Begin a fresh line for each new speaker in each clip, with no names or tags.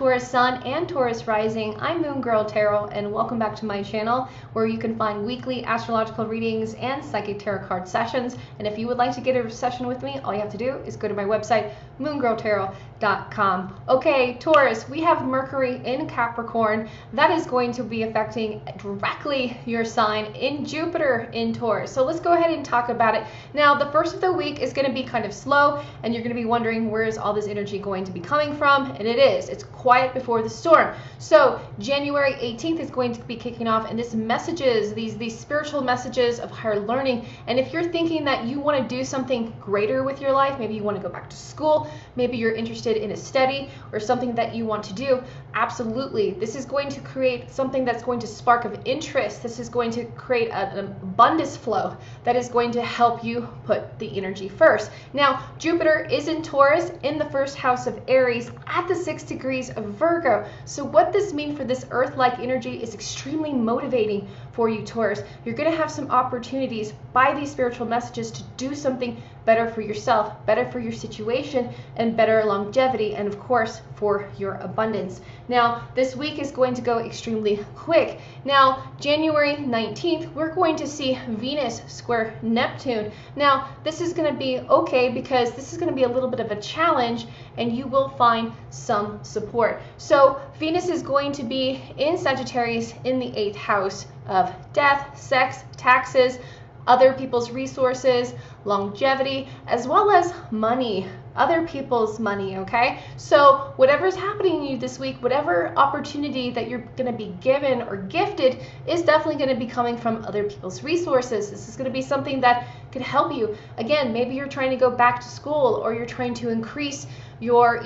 Taurus Sun and Taurus Rising. I'm Moon Girl Tarot, and welcome back to my channel where you can find weekly astrological readings and psychic tarot card sessions. And if you would like to get a session with me, all you have to do is go to my website, moongirltarot.com. Okay, Taurus, we have Mercury in Capricorn. That is going to be affecting directly your sign in Jupiter in Taurus. So let's go ahead and talk about it. Now, the first of the week is going to be kind of slow, and you're going to be wondering where is all this energy going to be coming from, and it is. It's quiet before the storm. So January 18th is going to be kicking off, and this messages, these spiritual messages of higher learning. And if you're thinking that you want to do something greater with your life, maybe you want to go back to school, maybe you're interested in a study or something that you want to do, absolutely. This is going to create something that's going to spark of interest. This is going to create an abundance flow that is going to help you put the energy first. Now, Jupiter is in Taurus in the first house of Aries at the 6 degrees of Virgo. So what this means for this earth-like energy is extremely motivating for you, Taurus. You're going to have some opportunities by these spiritual messages to do something better for yourself, better for your situation, and better longevity, and of course for your abundance. Now, this week is going to go extremely quick. Now, January 19th, we're going to see Venus square Neptune. Now, this is going to be okay because this is going to be a little bit of a challenge, and you will find some support. So Venus is going to be in Sagittarius in the 8th house of death, sex, taxes, other people's resources, longevity, as well as money, other people's money, okay? So whatever's happening to you this week, whatever opportunity that you're going to be given or gifted is definitely going to be coming from other people's resources. This is going to be something that could help you. Again, maybe you're trying to go back to school, or you're trying to increase your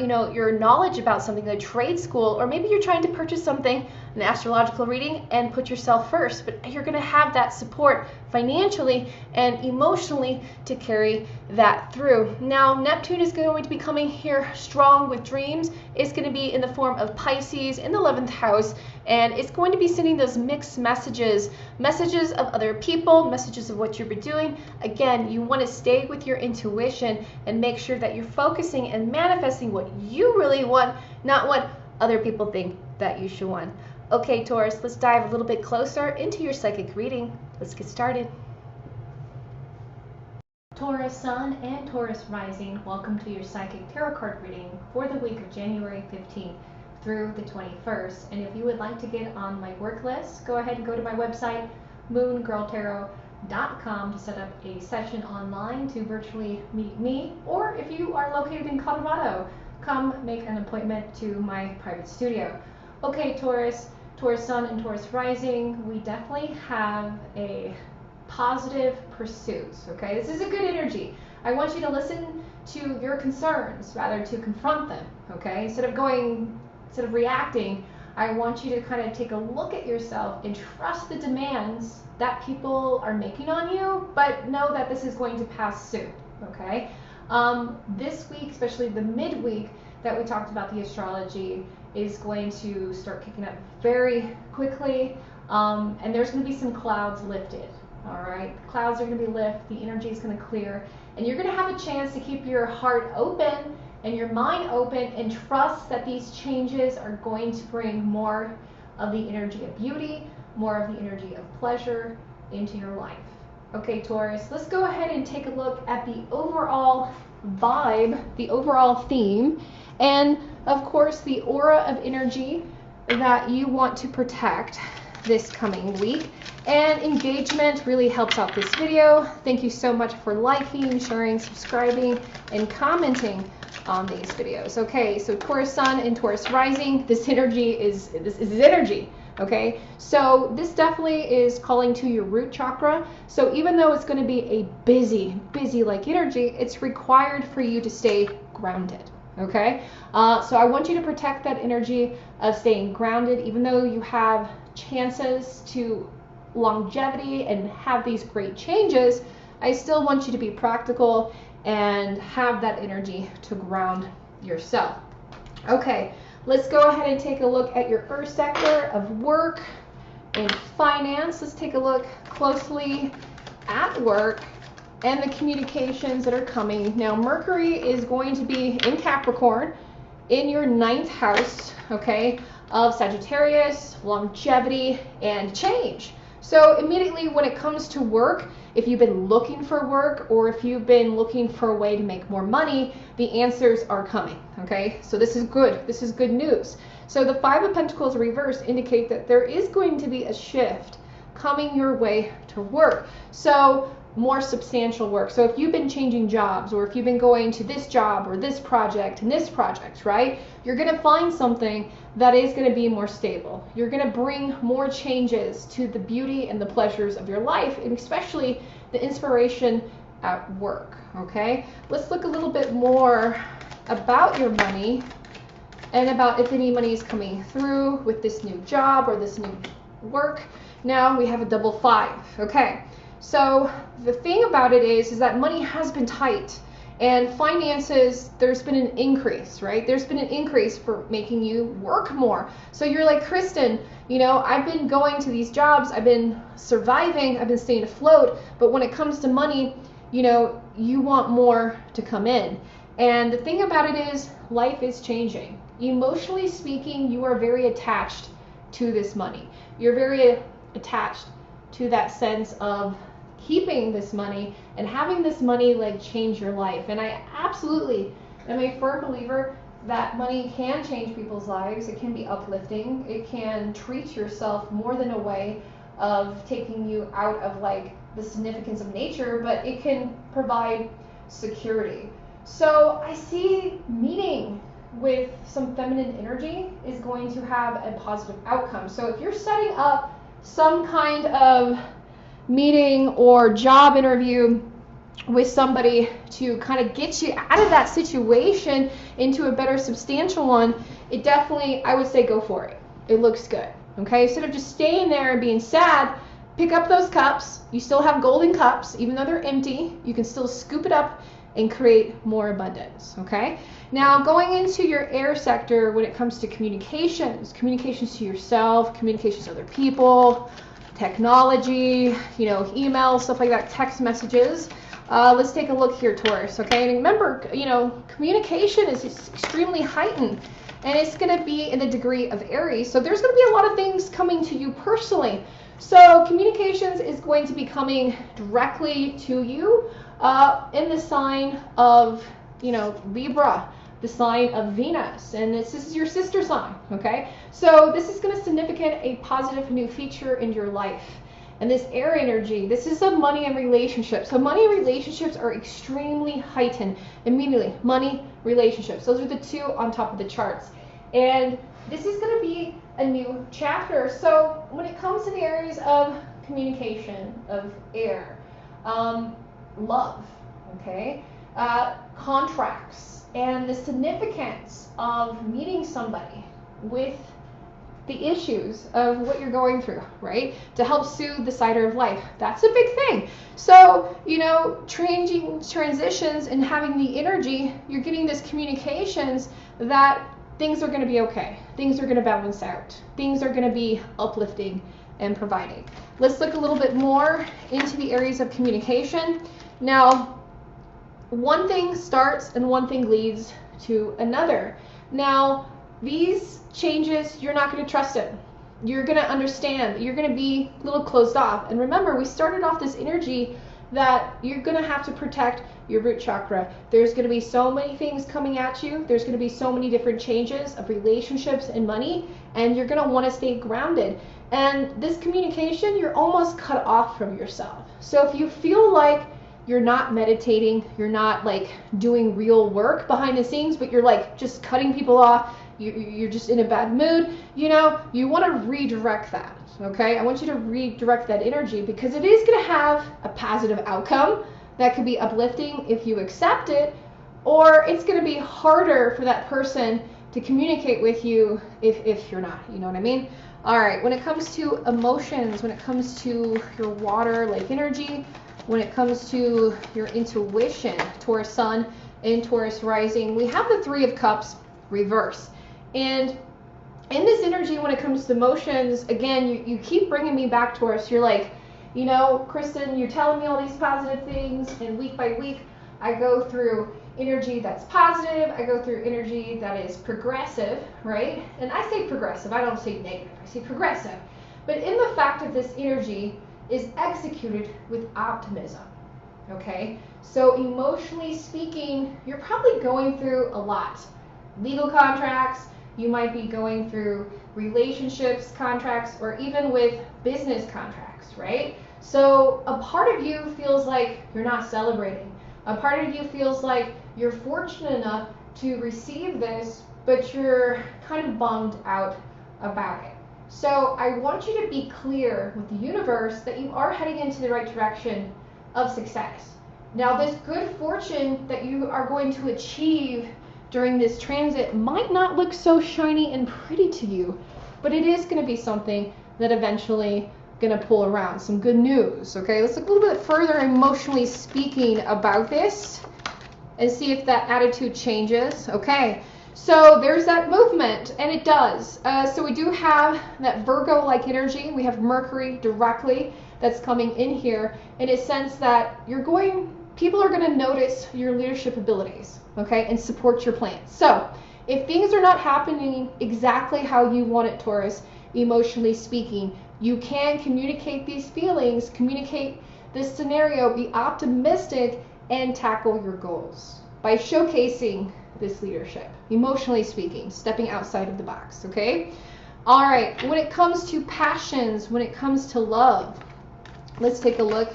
knowledge about something, like trade school, or maybe you're trying to purchase something, an astrological reading, and put yourself first. But you're going to have that support financially and emotionally to carry that through. Now, Neptune is going to be coming here strong with dreams. It's going to be in the form of Pisces in the 11th house, and it's going to be sending those mixed messages of other people, messages of what you're doing. Again, you want to stay with your intuition and make sure that you're focusing and manifesting what you really want, not what other people think that you should want. Okay, Taurus, let's dive a little bit closer into your psychic reading. Let's get started. Taurus Sun and Taurus Rising, welcome to your psychic tarot card reading for the week of January 15th through the 21st. And if you would like to get on my work list, go ahead and go to my website, moongirltarot.com, to set up a session online to virtually meet me. Or if you are located in Colorado, come make an appointment to my private studio. Okay, Taurus, Taurus Sun and Taurus Rising, we definitely have a positive pursuits, okay? This is a good energy. I want you to listen to your concerns rather to confront them, okay? Instead of reacting, I want you to kind of take a look at yourself and trust the demands that people are making on you, but know that this is going to pass soon, okay? This week, especially the midweek that we talked about, the astrology is going to start kicking up very quickly, and there's going to be some clouds lifted. All right, clouds are going to be lifted, the energy is going to clear, and you're going to have a chance to keep your heart open and your mind open and trust that these changes are going to bring more of the energy of beauty, more of the energy of pleasure into your life. Okay, Taurus, let's go ahead and take a look at the overall vibe, the overall theme, and of course the aura of energy that you want to protect this coming week. And engagement really helps out this video. Thank you so much for liking, sharing, subscribing, and commenting on these videos. Okay, so Taurus Sun and Taurus Rising, this energy is energy. Okay, so this definitely is calling to your root chakra. So even though it's going to be a busy like energy, it's required for you to stay grounded. Okay, so I want you to protect that energy of staying grounded, even though you have chances to longevity and have these great changes. I still want you to be practical and have that energy to ground yourself. Okay, let's go ahead and take a look at your earth sector of work and finance. Let's take a look closely at work and the communications that are coming. Now, Mercury is going to be in Capricorn in your 9th house, okay, of Sagittarius, longevity, and change. So immediately when it comes to work, if you've been looking for work or if you've been looking for a way to make more money, the answers are coming, okay? So this is good. This is good news. So the 5 of Pentacles reverse indicate that there is going to be a shift coming your way to work. So more substantial work. So if you've been changing jobs, or if you've been going to this job or this project and this project, right? You're going to find something that is going to be more stable. You're going to bring more changes to the beauty and the pleasures of your life, and especially the inspiration at work, okay? Let's look a little bit more about your money and about if any money is coming through with this new job or this new work. Now we have a double 5, okay? So the thing about it is that money has been tight, and finances, there's been an increase, right? There's been an increase for making you work more. So you're like, Kristen, you know, I've been going to these jobs, I've been surviving, I've been staying afloat, but when it comes to money, you know, you want more to come in. And the thing about it is, life is changing. Emotionally speaking, you are very attached to this money. You're very attached to that sense of keeping this money and having this money like change your life. And I absolutely am a firm believer that money can change people's lives. It can be uplifting. It can treat yourself more than a way of taking you out of like the significance of nature, but it can provide security. So I see meeting with some feminine energy is going to have a positive outcome. So if you're setting up some kind of meeting or job interview with somebody to kind of get you out of that situation into a better substantial one, it definitely, I would say, go for it. It looks good, okay? Instead of just staying there and being sad, pick up those cups. You still have golden cups. Even though they're empty, you can still scoop it up and create more abundance, okay? Now, going into your air sector, when it comes to communications to yourself, communications to other people, technology, you know, emails, stuff like that, text messages. Let's take a look here, Taurus, okay? And remember, you know, communication is extremely heightened, and it's going to be in the degree of Aries. So there's going to be a lot of things coming to you personally. So communications is going to be coming directly to you in the sign of, you know, Libra, the sign of Venus, and this is your sister sign, okay? So this is going to significant a positive new feature in your life. And this air energy, this is a money and relationships. So money and relationships are extremely heightened immediately. Money, relationships, those are the 2 on top of the charts. And this is going to be a new chapter. So when it comes to the areas of communication, of air, love, okay, contracts, and the significance of meeting somebody with the issues of what you're going through, right? To help soothe the cider of life. That's a big thing. So, you know, transitions and having the energy, you're getting this communications that things are going to be okay. Things are going to balance out. Things are going to be uplifting and providing. Let's look a little bit more into the areas of communication. Now, one thing starts and one thing leads to another. Now, these changes, you're not going to trust it. You're going to understand. You're going to be a little closed off. And remember, we started off this energy that you're going to have to protect your root chakra. There's going to be so many things coming at you. There's going to be so many different changes of relationships and money, and you're going to want to stay grounded. And this communication, you're almost cut off from yourself. So if you feel like you're not meditating, you're not like doing real work behind the scenes, but you're like just cutting people off, you're just in a bad mood, you know, you want to redirect that, okay? I want you to redirect that energy because it is going to have a positive outcome that could be uplifting if you accept it, or it's going to be harder for that person to communicate with you if you're not, you know what I mean? All right, when it comes to emotions, when it comes to your water like energy, when it comes to your intuition, Taurus Sun and Taurus Rising, we have the 3 of Cups reverse. And in this energy, when it comes to emotions, again, you keep bringing me back, Taurus. You're like, you know, Kristen, you're telling me all these positive things, and week by week, I go through energy that's positive, I go through energy that is progressive, right? And I say progressive, I don't say negative, I say progressive. But in the fact that this energy is executed with optimism, okay? So emotionally speaking, you're probably going through a lot. Legal contracts, you might be going through relationships, contracts, or even with business contracts, right? So a part of you feels like you're not celebrating. A part of you feels like you're fortunate enough to receive this, but you're kind of bummed out about it. So I want you to be clear with the universe that you are heading into the right direction of success. Now, this good fortune that you are going to achieve during this transit might not look so shiny and pretty to you, but it is going to be something that eventually going to pull around some good news. Okay, let's look a little bit further emotionally speaking about this and see if that attitude changes. Okay, so there's that movement, and it does. So we do have that Virgo-like energy. We have Mercury directly that's coming in here in a sense that people are going to notice your leadership abilities, okay, and support your plans. So if things are not happening exactly how you want it, Taurus, emotionally speaking, you can communicate these feelings, communicate this scenario, be optimistic, and tackle your goals by showcasing this leadership, emotionally speaking, stepping outside of the box, okay? All right, when it comes to passions, when it comes to love, let's take a look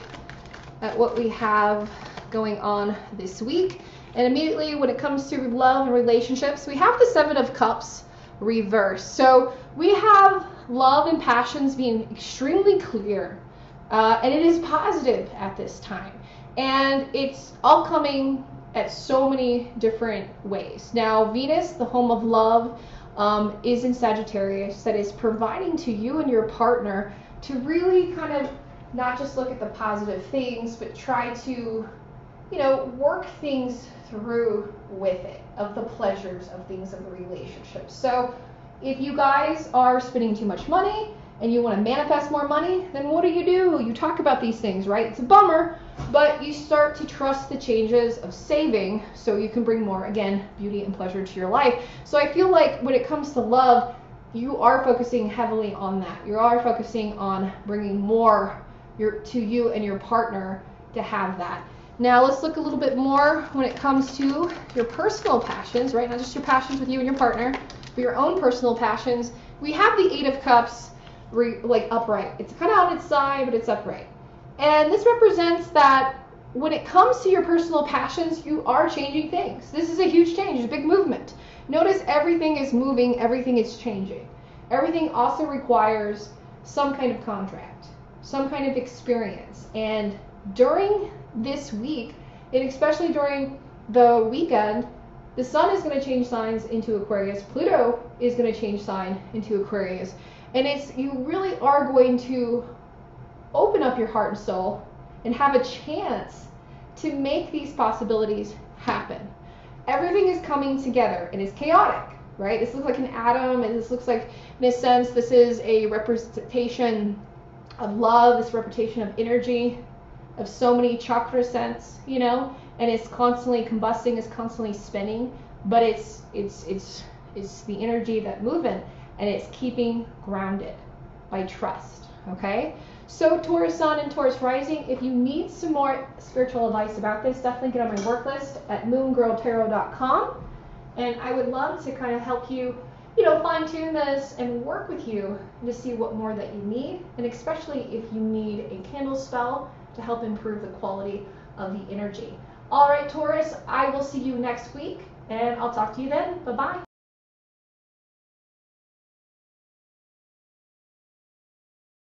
at what we have going on this week. And immediately when it comes to love and relationships, we have the Seven of Cups reversed. So we have love and passions being extremely clear, and it is positive at this time. And it's all coming at so many different ways. Now, Venus, the home of love, is in Sagittarius, that is providing to you and your partner to really kind of not just look at the positive things, but try to, work things through with it, of the pleasures of things of the relationship. So if you guys are spending too much money and you want to manifest more money, then what do? You talk about these things, right? It's a bummer, but you start to trust the changes of saving so you can bring more, again, beauty and pleasure to your life. So I feel like when it comes to love, you are focusing heavily on that. You are focusing on bringing more to you and your partner to have that. Now let's look a little bit more when it comes to your personal passions, right? Not just your passions with you and your partner, but your own personal passions. We have the Eight of Cups upright. It's kind of on its side, but it's upright. And this represents that when it comes to your personal passions, you are changing things. This is a huge change, it's a big movement. Notice everything is moving, everything is changing. Everything also requires some kind of contract, some kind of experience. And during this week, and especially during the weekend, the Sun is going to change signs into Aquarius. Pluto is going to change sign into Aquarius. And you really are going to open up your heart and soul and have a chance to make these possibilities happen. Everything is coming together and it's chaotic, right? This looks like an atom, and this looks like, in a sense, this is a representation of love, this representation of energy, of so many chakra scents, and it's constantly combusting, it's constantly spinning, but it's the energy that moving, and it's keeping grounded by trust, okay? So Taurus Sun and Taurus Rising, if you need some more spiritual advice about this, definitely get on my work list at moongirltarot.com, and I would love to kind of help you, fine-tune this and work with you to see what more that you need, and especially if you need a candle spell to help improve the quality of the energy. All right, Taurus, I will see you next week, and I'll talk to you then. Bye-bye.